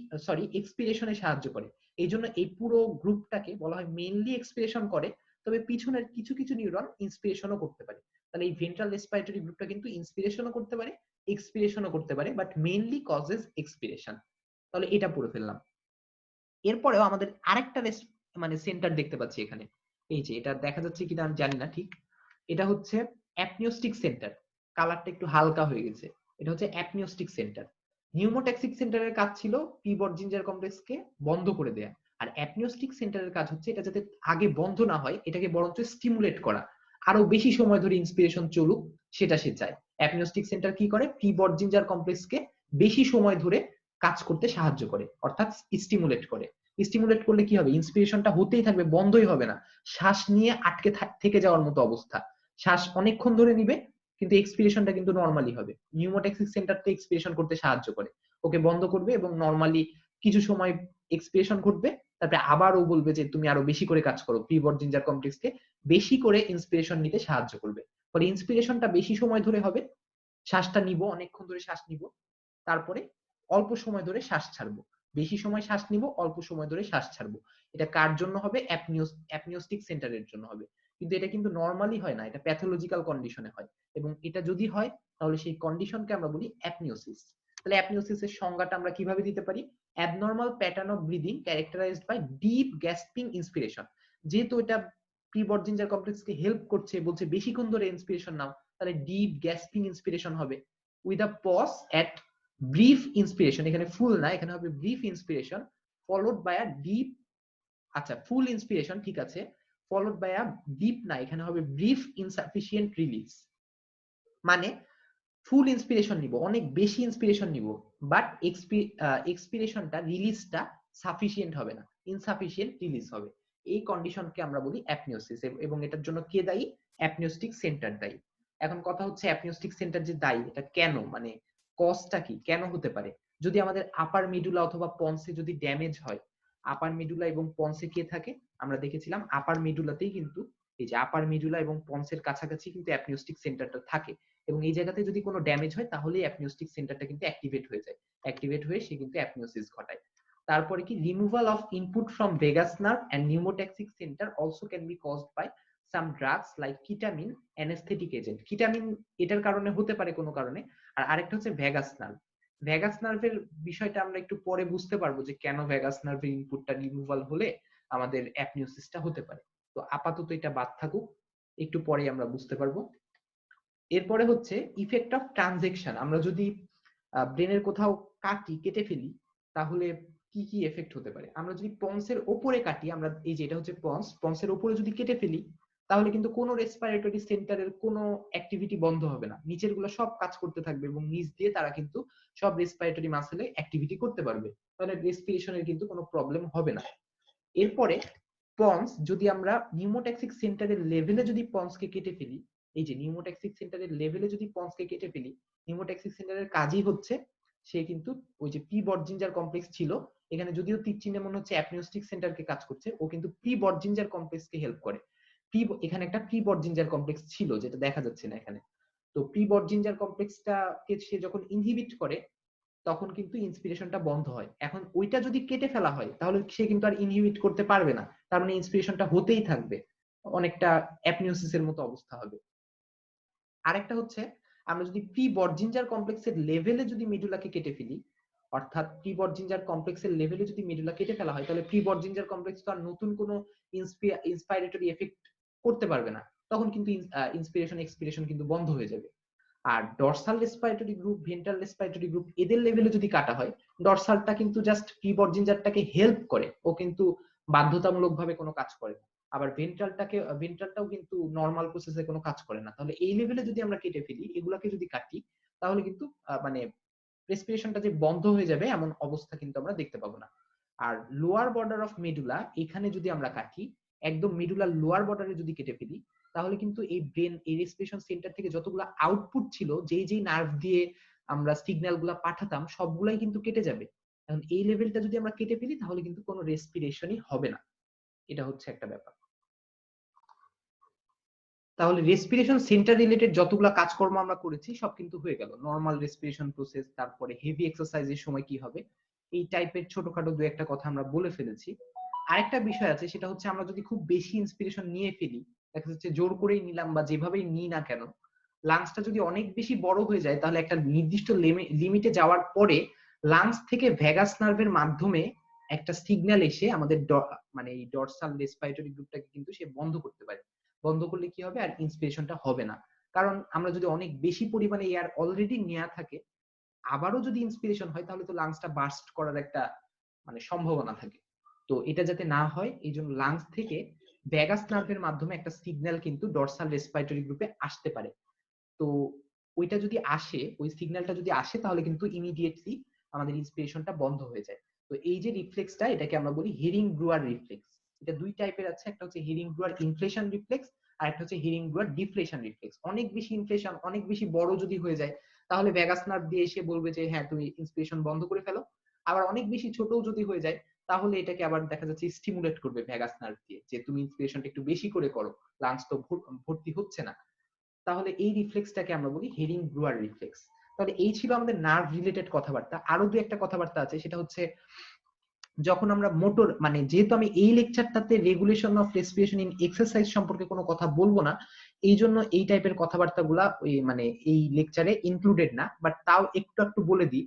এক্সপিরেশনে সাহায্য করে। এই জন্য এই পুরো গ্রুপটাকে বলা হয় মেইনলি এক্সপিরেশন করে, তবে পিছনের কিছু কিছু নিউরন ইন্সপিরেশনও করতে পারে। তাহলে এই ভেন্ট্রাল রেসপিরেটরি গ্রুপটা কিন্তু ইন্সপিরেশনও করতে পারে, এক্সপিরেশনও করতে পারে, বাট মেইনলি কজেস এক্সপিরেশন। তাহলে এটা পড়ে ফেললাম। এরপরেও আমাদের আরেকটা মানে সেন্টার দেখতে পাচ্ছি এখানে, এই যে এটা দেখা যাচ্ছে কিনা আমি জানি না ঠিক, এটা হচ্ছে অ্যাপনিওস্টিক সেন্টার। কালারটা একটু হালকা হয়ে গেছে। এটা হচ্ছে অ্যাপনিওস্টিক সেন্টার। নিউমোট্যাক্সিক সেন্টারের কাজ ছিল প্রি বর্জিঞ্জার কমপ্লেক্সকে বন্ধ করে দেয়া, আর অ্যাপনিওস্টিক সেন্টারের কাজ হচ্ছে এটা যাতে আগে বন্ধ না হয়, এটাকে বরঞ্চ স্টিমুলেট করা, আরো বেশি সময় ধরে ইন্সপিরেশন চলুক, সেটা সে চায়। অ্যাপনিওস্টিক সেন্টার কি করে? প্রি বর্জিঞ্জার কমপ্লেক্সকে বেশি সময় ধরে কাজ করতে সাহায্য করে, অর্থাৎ স্টিমুলেট করে। স্টিমুলেট করলে কি হবে? ইন্সপিরেশনটা হতেই থাকবে, বন্ধই হবে না, শ্বাস নিয়ে আটকে থেকে যাওয়ার মতো অবস্থা। শ্বাস অনেকক্ষণ ধরে নিবে, কিন্তু এক্সপিরেশনটা কিন্তু নরমালি হবে। নিউমোট্যাক্সিক সেন্টারটা এক্সপিরেশন করতে সাহায্য করে, ওকে বন্ধ করবে এবং নরমালি কিছু সময় এক্সপিরেশন ঘটবে, তারপরে আবার ও বলবে যে তুমি আরো বেশি করে কাজ করো, প্রি বর্জিঞ্জার কমপ্লেক্সকে বেশি করে ইন্সপিরেশন নিতে সাহায্য করবে। ফলে ইন্সপিরেশনটা বেশি সময় ধরে হবে, শ্বাসটা নিব, অনেকক্ষণ ধরে শ্বাস নিব, তারপরে অল্প সময় ধরে শ্বাস ছাড়বো, বেশি সময় শ্বাস নিব, অল্প সময় ধরে শ্বাস ছাড়বো। এটা কার জন্য হবে? অ্যাপনিওস্টিক সেন্টারের জন্য হবে। কিন্তু এটা কিন্তু নরমালি হয় না, এটা প্যাথোলজিক্যাল কন্ডিশনে হয়, এবং এটা যদি হয় তাহলে সেই কন্ডিশনকে আমরা বলি অ্যাপনিওসিস। তাহলে অ্যাপনিওসিসের সংজ্ঞাটা আমরা কিভাবে দিতে পারি? Abnormal pattern of breathing characterized by deep gasping inspiration. যেহেতু এটা প্রি বর্জিঞ্জার কমপ্লেক্সকে হেল্প করছে, বলছে বেশিক্ষণ ধরে ইন্সপিরেশন নাও, তাহলে ডিপ গ্যাসপিং ইন্সপিরেশন হবে, with a pause at brief inspiration, এখানে ফুল না, এখানে হবে brief inspiration followed by a deep, আচ্ছা ফুল ইন্সপিরেশন ঠিক আছে, ফলোড বাই আ ডিপ না, এখানে হবে ব্রিফ ইনসাফিসিয়েন্ট রিলিজ। মানে ফুল ইন্সপিরেশন নিব, অনেক বেশি ইন্সপিরেশন নিব, বাট এক্সপিরেশনটা, রিলিজটা সাফিসিয়েন্ট হবে না, ইনসাফিসিয়েন্ট রিলিজ হবে। এই কন্ডিশনকে আমরা বলি অ্যাপনিওসিস, এবং এটার জন্য কে দায়ী? অ্যাপনিওস্টিক সেন্টার দায়ী। এখন কথা হচ্ছে অ্যাপনিওস্টিক সেন্টার যে দায়ী, এটা কেন, মানে কজটা কি, কেন হতে পারে? যদি আমাদের আপার মিডুলা অথবা পন্সে যদি ড্যামেজ হয়, আপার মিডুলা এবং পন্সে কে থাকে? আমরা দেখেছিলাম আপার মিডুলাতেই কিন্তু এই যে আপার মিডুলা এবং পন্সের কাছাকাছি কিন্তু অ্যাপনিউস্টিক সেন্টারটা থাকে, এবং এই জায়গাতে যদি কোনো ড্যামেজ হয় তাহলে অ্যাপনিউস্টিক সেন্টারটা কিন্তু অ্যাক্টিভেট হয়ে যায়, অ্যাক্টিভেট হয়ে সে কিন্তু অ্যাপনিউসিস ঘটায়। তারপরে কি removal of input from vagus nerve and pneumotaxic centre also can be caused by some drugs like ketamine anaesthetic agent. Ketamine এটার কারণে হতে পারে কোনো কারণে, আর আরেকটা হচ্ছে ভ্যাগাস নার্ভ। ভ্যাগাস নার্ভের বিষয়টা আমরা একটু পরে বুঝতে পারবো যে কেন ভ্যাগাস নার্ভের ইনপুটটা রিমুভাল হলে আমাদের অ্যাপনিউসিসটা হতে পারে। তো আপাতত এটা বাদ থাকুক, একটু পরে আমরা বুঝতে পারবো। এরপরে হচ্ছে ইফেক্ট অফ ট্রানজেকশন। আমরা যদি ব্রেনের কোথাও কাটি, কেটে ফেলি, তাহলে কি কি এফেক্ট হতে পারে। আমরা যদি পন্সের ওপরে কাটি, আমরা এই যে এটা হচ্ছে পন্স, পন্সের ওপরে যদি কেটে ফেলি তাহলে কিন্তু কোনো রেসপিরেটরি সেন্টারের কোনো অ্যাক্টিভিটি বন্ধ হবে না, নিচের গুলো সব কাজ করতে থাকবে এবং নিচ দিয়ে তারা কিন্তু সব রেসপিরেটরি মাসেলে অ্যাক্টিভিটি করতে পারবে, তাহলে রেসপিরেশনের কিন্তু কোনো প্রবলেম হবে না। এরপরে পন্স যদি আমরা নিউমোট্যাক্সিক সেন্টারের লেভেলে যদি পন্সকে কেটে ফেলি, এই যে নিউমোট্যাক্সিক সেন্টারের লেভেলে যদি পন্সকে কেটে ফেলি, নিউমোট্যাক্সিক সেন্টারের কাজই হচ্ছে সে কিন্তু ওই যে প্রি বর্জিঞ্জার কমপ্লেক্স ছিল, এখানে যদিও তীর চিহ্নে মনে হচ্ছে অ্যাপনিউস্টিক সেন্টারকে কাজ করছে, ও কিন্তু প্রি বর্জিঞ্জার কমপ্লেক্সকে হেল্প করে। এখানে একটা প্রি বর্জিঞ্জার কমপ্লেক্স ছিল যেটা দেখা যাচ্ছে না এখানে। তো প্রি বর্জিঞ্জার কমপ্লেক্সটাকে সে যখন ইনহিবিট করে তখন কিন্তু ইন্সপিরেশনটা বন্ধ হয়। এখন ওইটা যদি কেটে ফেলা হয় তাহলে সে কিন্তু আর ইনহিবিট করতে পারবে না, তার মানে ইন্সপিরেশনটা হতেই থাকবে, অনেকটা অ্যাপনিউসিসের মতো অবস্থা হবে। আরেকটা হচ্ছে আমরা যদি প্রি বর্জিঞ্জার কমপ্লেক্সের লেভেলে যদি মিডুলাকে কেটে ফেলি, অর্থাৎ প্রি বর্জিঞ্জার কমপ্লেক্সের লেভেলে যদি মিডুলা কেটে ফেলা হয় তাহলে প্রি বর্জিঞ্জার কমপ্লেক্স তো আর নতুন কোনো ইন্সপাইরেটরি এফেক্ট করতে পারবে না, তখন কিন্তু ইন্সপিরেশন এক্সপিরেশন কিন্তু বন্ধ হয়ে যাবে। আর dorsal respiratory group, ventral respiratory group, এদের লেভেলে যদি কাটা হয়, ডরসালটা কিন্তু জাস্ট প্রি বর্জিঞ্জারটাকে হেল্প করে, ও কিন্তু বাধ্যতামূলক ভাবে কোনো কাজ করে না। আবার ভেন্ট্রালটাও কিন্তু নরমাল প্রসেসে কোনো কাজ করে না। তাহলে এই লেভেলে যদি আমরা কেটে ফেলি, এগুলাকে যদি কাটি, তাহলে কিন্তু মানে রেসপিরেশনটা যে বন্ধ হয়ে যাবে এমন অবস্থা কিন্তু আমরা দেখতে পাবো না। আর লোয়ার বর্ডার অফ মেডুলা, এখানে যদি আমরা কাটি, একদম মেডুলার লোয়ার বর্ডারে যদি কেটে ফেলি, তাহলে কিন্তু এই ব্রেন, এই রেসপিরেশন সেন্টার থেকে যতগুলো আউটপুট ছিল, যেই যেই নার্ভ দিয়ে আমরা সিগন্যাল গুলা পাঠাতাম সবগুলাই কিন্তু কেটে যাবে। এখন এই লেভেলটা যদি আমরা কেটে ফেলি তাহলে কিন্তু কোনো রেসপিরেশনই হবে না, এটা হচ্ছে একটা ব্যাপার। তাহলে রেসপিরেশন সেন্টার রিলেটেড যতগুলো কাজকর্ম আমরা করেছি সব কিন্তু হয়ে গেল। নরমাল রেসপিরেশন প্রসেস, তারপরে হেভি এক্সারসাইজের সময় কি হবে, এই টাইপের ছোটখাটো দু একটা কথা আমরা বলে ফেলেছি। আরেকটা বিষয় আছে, সেটা হচ্ছে আমরা যদি খুব বেশি ইন্সপিরেশন নিয়ে ফেলি, দেখা যাচ্ছে জোর করেই নিলাম বা যেভাবেই নিই না কেন, লাংসটা যদি অনেক বেশি বড় হয়ে যায় তাহলে একটা নির্দিষ্ট লিমিটে যাওয়ার পরে লাংস থেকে ভ্যাগাস নার্ভের মাধ্যমে একটা সিগন্যাল এসে আমাদের মানে এই ডরসাল রেসপিরেটরি গ্রুপটাকে কিন্তু সে বন্ধ করতে পারে। বন্ধ করলে কি হবে, আর ইন্সপিরেশনটা হবে না। কারণ আমরা যদি অনেক বেশি পরিমাণে এয়ার অলরেডি নেওয়া থাকে, আবারও যদি ইন্সপিরেশন হয় তাহলে তো লাংসটা বার্স্ট করার একটা মানে সম্ভাবনা থাকে। তো এটা যাতে না হয় এই জন্য লাংস থেকে ভ্যাগাস নার্ভের মাধ্যমে একটা সিগন্যাল কিন্তু ডরসাল রেসপিরেটরি গ্রুপে আসতে পারে। তো ওইটা যদি আসে, ওই সিগন্যালটা যদি আসে তাহলে কিন্তু ইমিডিয়েটলি আমাদের ইন্সপিরেশনটা বন্ধ হয়ে যায়। তো এই যে রিফ্লেক্সটা, এটাকে আমরা বলি হিয়ারিং ব্রুয়ার রিফ্লেক্স। এটা দুই টাইপের আছে, একটা হচ্ছে হিয়ারিং ব্রুয়ার ইনফ্লেশন রিফ্লেক্স, আর একটা হচ্ছে হিয়ারিং ব্রুয়ার ডিফ্লেশন রিফ্লেক্স। অনেক বেশি ইনফ্লেশন, অনেক বেশি বড় যদি হয়ে যায় তাহলে ভ্যাগাস নার্ভ দিয়ে এসে বলবে যে হ্যাঁ তুমি ইন্সপিরেশন বন্ধ করে ফেলো। আবার অনেক বেশি ছোটও যদি হয়ে যায় তাহলে এটাকে আবার দেখা যাচ্ছে স্টিমুলেট করবে ভ্যাগাস নার্ভ দিয়ে, যে তুমি ইন্সপিরেশনটা একটু বেশি করে করো, লাংস তো ভর্তি হচ্ছে না। তাহলে এই রিফ্লেক্সটাকে আমরা বলি হিয়ারিং ব্রুয়ার রিফ্লেক্স। তাহলে এই ছিল আমাদের নার্ভ রিলেটেড কথাবার্তা। আরো দু একটা কথাবার্তা আছে, সেটা হচ্ছে যখন আমরা মোটর, মানে যেহেতু আমি এই লেকচারটাতে regulation of respiration in exercise সম্পর্কে কোনো কথা বলবো না, এই জন্য এই টাইপের কথাবার্তাগুলা ওই মানে এই লেকচারে ইনক্লুডেড না, বাট তাও একটু একটু বলে দিই।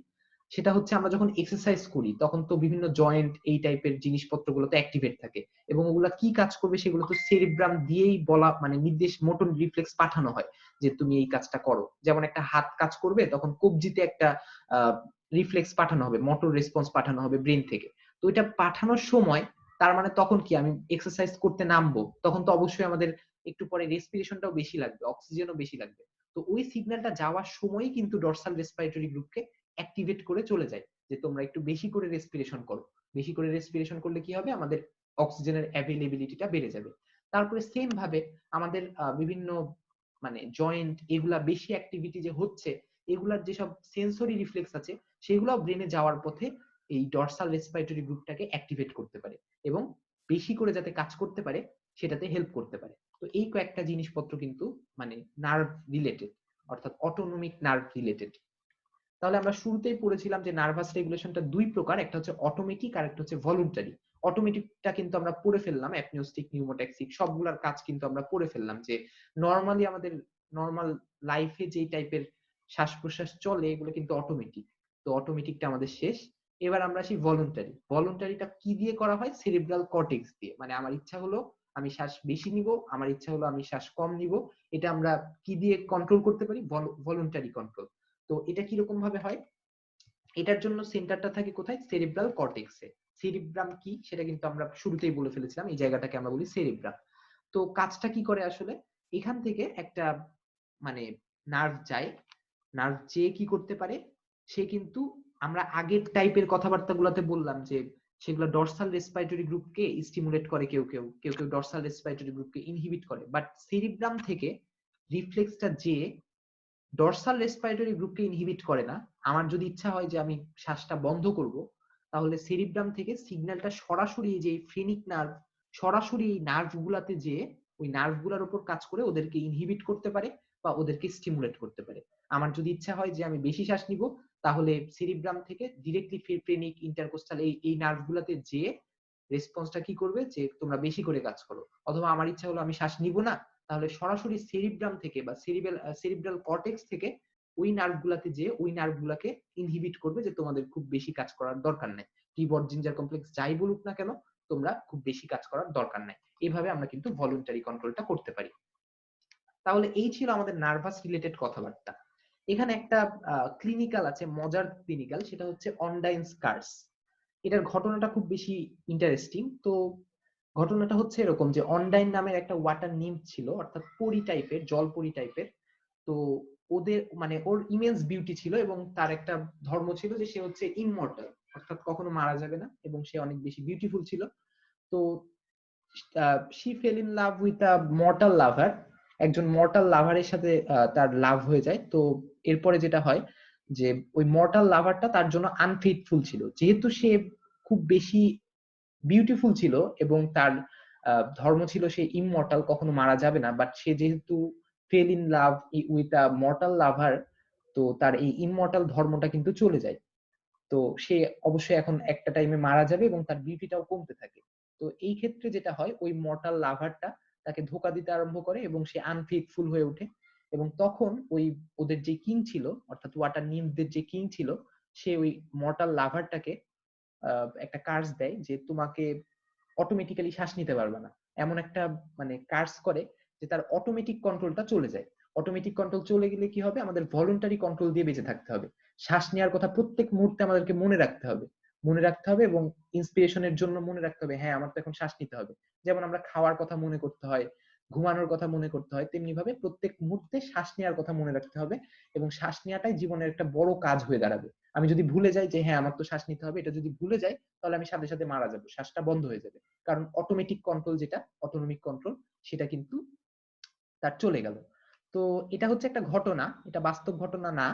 সেটা হচ্ছে আমরা যখন এক্সারসাইজ করি তখন তো বিভিন্ন জয়েন্ট এই টাইপের জিনিসপত্রগুলো তো অ্যাক্টিভেট থাকে, এবং ওগুলা কি কাজ করবে সেগুলো তো সেরিব্রাম দিয়েই বলা, মানে নির্দেশ মোটর রিফ্লেক্স পাঠানো হয় যে তুমি এই কাজটা করো। যেমন একটা হাত কাজ করবে তখন কবজিতে একটা রিফ্লেক্স পাঠানো হবে, মোটর রেসপন্স পাঠানো হবে ব্রেন থেকে। তো এটা পাঠানোর সময় তার মানে তখন কি আমি এক্সারসাইজ করতে নামবো, তখন তো অবশ্যই আমাদের একটু পরে রেসপিরেশনটাও বেশি লাগবে, অক্সিজেনও বেশি লাগবে। তো ওই সিগন্যালটা যাওয়ার সময়ই কিন্তু ডরসাল রেসপিরেটরি গ্রুপকে অ্যাক্টিভেট করে চলে যায় যে তোমরা একটু বেশি করে রেসপিরেশন করো। বেশি করে রেসপিরেশন করলে কি হবে, আমাদের অক্সিজেনের অ্যাভেলেবিলিটিটা বেড়ে যাবে। তারপরে সেম ভাবে আমাদের বিভিন্ন মানে জয়েন্ট এগুলা বেশি অ্যাক্টিভিটি যে হচ্ছে, এগুলার যেসব সেন্সরি রিফ্লেক্স আছে সেগুলোও ব্রেনে যাওয়ার পথে এই ডরসাল রেসপিরেটরি গ্রুপটাকে অ্যাক্টিভেট করতে পারে এবং বেশি করে যাতে কাজ করতে পারে সেটাতে হেল্প করতে পারে। তো এই কয়েকটা জিনিসপত্র কিন্তু মানে নার্ভ রিলেটেড, অর্থাৎ অটোনমিক নার্ভ রিলেটেড। তাহলে আমরা শুরুতেই পড়েছিলাম যে নার্ভাস রেগুলেশনটা দুই প্রকার, একটা হচ্ছে অটোমেটিক আর একটা হচ্ছে ভলান্টারি। অটোমেটিকটা কিন্তু আমরা পড়ে ফেললাম, অ্যাপনিউস্টিক, নিউমোট্যাক্সিক সবগুলার কাজ কিন্তু আমরা পড়ে ফেললাম, যে নরমালি আমাদের নরমাল লাইফে যেই টাইপের শ্বাস প্রশ্বাস চলে এগুলো কিন্তু অটোমেটিক। তো অটোমেটিকটা আমাদের শেষ। এবার আমরা আসি ভলান্টারি। ভলান্টারিটা কি দিয়ে করা হয়? সেরিব্রাল কর্টেক্স দিয়ে। মানে আমার ইচ্ছা হলো আমি শ্বাস বেশি নিব, আমার ইচ্ছা হলো আমি শ্বাস কম নিব, এটা আমরা কি দিয়ে কন্ট্রোল করতে পারি? Voluntary control. তো এটা কিরকম ভাবে হয়? এটার জন্য সেন্টারটা থাকে কোথায়? সেরিব্রাল কর্টেক্সে। সেরিব্রাম কি সেটা কিন্তু আমরা শুরুতেই বলে ফেলেছিলাম, এই জায়গাটাকে আমরা বলি সেরিব্রাম। তো কাজটা কি করে আসলে? এখান থেকে একটা মানে নার্ভ যায়, নার্ভ যে কি করতে পারে, সে কিন্তু আমরা আগের টাইপের কথাবার্তাগুলোতে বললাম যে সেগুলো ডরসাল রেসপিরেটরি গ্রুপকে স্টিমুলেট করে, কেউ কেউ কেউ কেউ ডরসাল রেসপিরেটরি গ্রুপকে ইনহিবিট করে, বাট সেরিব্রাম থেকে রিফ্লেক্সটা যে ডরসাল রেসপিরেটরি গ্রুপকে ইনহিবিট করে না। আমার যদি ইচ্ছা হয় যে আমি শ্বাসটা বন্ধ করব, তাহলে সেরিব্রাম থেকে সিগন্যালটা সরাসরি যে ফ্রেনিক নার্ভ, সরাসরি এই নার্ভ গুলাতে যে ওই নার্ভ গুলার উপর কাজ করে ওদেরকে ইনহিবিট করতে পারে বা ওদেরকে স্টিমুলেট করতে পারে। আমার যদি ইচ্ছা হয় যে আমি বেশি শ্বাস নিব, তাহলে সেরিব্রাম থেকে ডিরেক্টলি ফ্রেনিক, ইন্টারকোস্টাল এই নার্ভ গুলাতে যে রেসপন্সটা কি করবে, যে তোমরা বেশি করে কাজ করো। অথবা আমার ইচ্ছা হলো আমি শ্বাস নিব না, তাহলে সরাসরি সেরিব্রাম থেকে বা সেরিব্রাল কর্টেক্স থেকে ওই নার্ভ গুলাতে যে ওই নার্ভ গুলাকে ইনহিবিট করবে, যে তোমাদের খুব বেশি কাজ করার দরকার নেই। টিবট জিঞ্জার কমপ্লেক্স যাই বলুক না কেন, তোমরা খুব বেশি কাজ করার দরকার নাই। এইভাবে আমরা কিন্তু ভলান্টারি কন্ট্রোলটা করতে পারি। তাহলে এই ছিল আমাদের নার্ভাস রিলেটেড কথাবার্তা। এখানে একটা ক্লিনিক্যাল আছে, মজার ক্লিনিক্যাল, সেটা হচ্ছে অনডাইন্স কার্স। এটার ঘটনাটা খুব বেশি ইন্টারেস্টিং। তো ঘটনাটা হচ্ছে এরকম যে অনডাইন নামের একটা ওয়াটার নিম্ফ ছিল, অর্থাৎ পরি টাইপের, জল পরি টাইপের। তো ওদের মানে ওর ইমেন্স বিউটি ছিল এবং তার একটা ধর্ম ছিল যে সে হচ্ছে ইমমর্টাল, অর্থাৎ কখনো মারা যাবে না, এবং সে অনেক বেশি বিউটিফুল ছিল। তো she fell in love with a mortal lover. একজন মর্টাল লাভারের সাথে তার লাভ হয়ে যায়। তো এরপরে যেটা হয় যে ওই মর্টাল লাভারটা তার জন্য আনফেইথফুল ছিল, যেহেতু সে খুব বেশি বিউটিফুল ছিল এবং তার ধর্ম ছিল সে ইমমর্টাল, কখনো মারা যাবে না, বাট সে যেহেতু fell in love with a mortal lover, তো তার এই ইমমর্টাল ধর্মটা কিন্তু চলে যায়। তো সে অবশ্যই এখন একটা টাইমে মারা যাবে এবং তার বিউটিটাও কমতে থাকে। তো এই ক্ষেত্রে যেটা হয়, ওই মর্টাল লাভারটা তাকে ধোকা দিতে আরম্ভ করে এবং সে আনফেইথফুল হয়ে ওঠে। এবং তখন ওই ওদের যে কিং ছিল, অর্থাৎ ওয়াটার নিমদের যে কিং ছিল, সে ওই মর্টাল লাভারটাকে একটা কার্স দেয় যে তোমাকে অটোমেটিক্যালি শ্বাস নিতে পারবে না, এমন একটা মানে কার্স করে যে তার অটোমেটিক কন্ট্রোলটা চলে যায়। অটোমেটিক কন্ট্রোল চলে গেলে কি হবে? আমাদের ভলান্টারি কন্ট্রোল দিয়ে বেঁচে থাকতে হবে। শ্বাস নেওয়ার কথা প্রত্যেক মুহূর্তে আমাদেরকে মনে রাখতে হবে, মনে রাখতে হবে, এবং ইন্সপিরেশনের জন্য মনে রাখতে হবে হ্যাঁ আমার তো এখন শ্বাস নিতে হবে। যেমন আমরা খাওয়ার কথা মনে করতে হয়, ঘুমানোর কথা মনে করতে হয়, তেমনি ভাবে প্রত্যেক মুহূর্তে শ্বাস নেওয়ার কথা মনে রাখতে হবে। এবং শ্বাস নেওয়াটাই জীবনের একটা বড় কাজ হয়ে দাঁড়াবে। আমি যদি ভুলে যাই যে হ্যাঁ আমার তো শ্বাস নিতে হবে, এটা যদি ভুলে যাই, তাহলে আমি সাথে সাথে মারা যাবো, শ্বাসটা বন্ধ হয়ে যাবে। কারণ অটোমেটিক কন্ট্রোল, যেটা অটোনমিক কন্ট্রোল, সেটা কিন্তু তার চলে গেল। তো এটা হচ্ছে একটা ঘটনা, এটা বাস্তব ঘটনা না,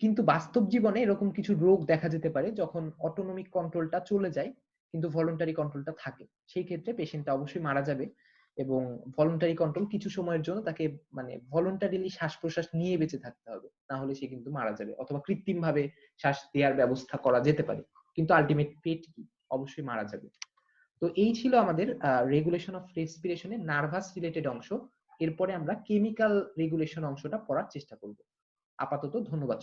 কিন্তু বাস্তব জীবনে এরকম কিছু রোগ দেখা যেতে পারে যখন অটোনমিক কন্ট্রোলটা চলে যায় কিন্তু ভলান্টারি কন্ট্রোলটা থাকে। সেই ক্ষেত্রে পেশেন্টটা অবশ্যই মারা যাবে। এবং ভলান্টারি কন্ট্রোল কিছু সময়ের জন্য তাকে মানে ভলান্টারিলি শ্বাস প্রশ্বাস নিয়ে বেঁচে থাকতে হবে, না হলে সে কিন্তু মারা যাবে। অথবা কৃত্রিম ভাবে শ্বাস দেওয়ার ব্যবস্থা করা যেতে পারে, কিন্তু আলটিমেট ফেট কি? অবশ্যই মারা যাবে। তো এই ছিল আমাদের রেগুলেশন অফ রেসপিরেশনের নার্ভাস রিলেটেড অংশ। এরপরে আমরা কেমিক্যাল রেগুলেশন অংশটা পড়ার চেষ্টা করব। আপাতত ধন্যবাদ।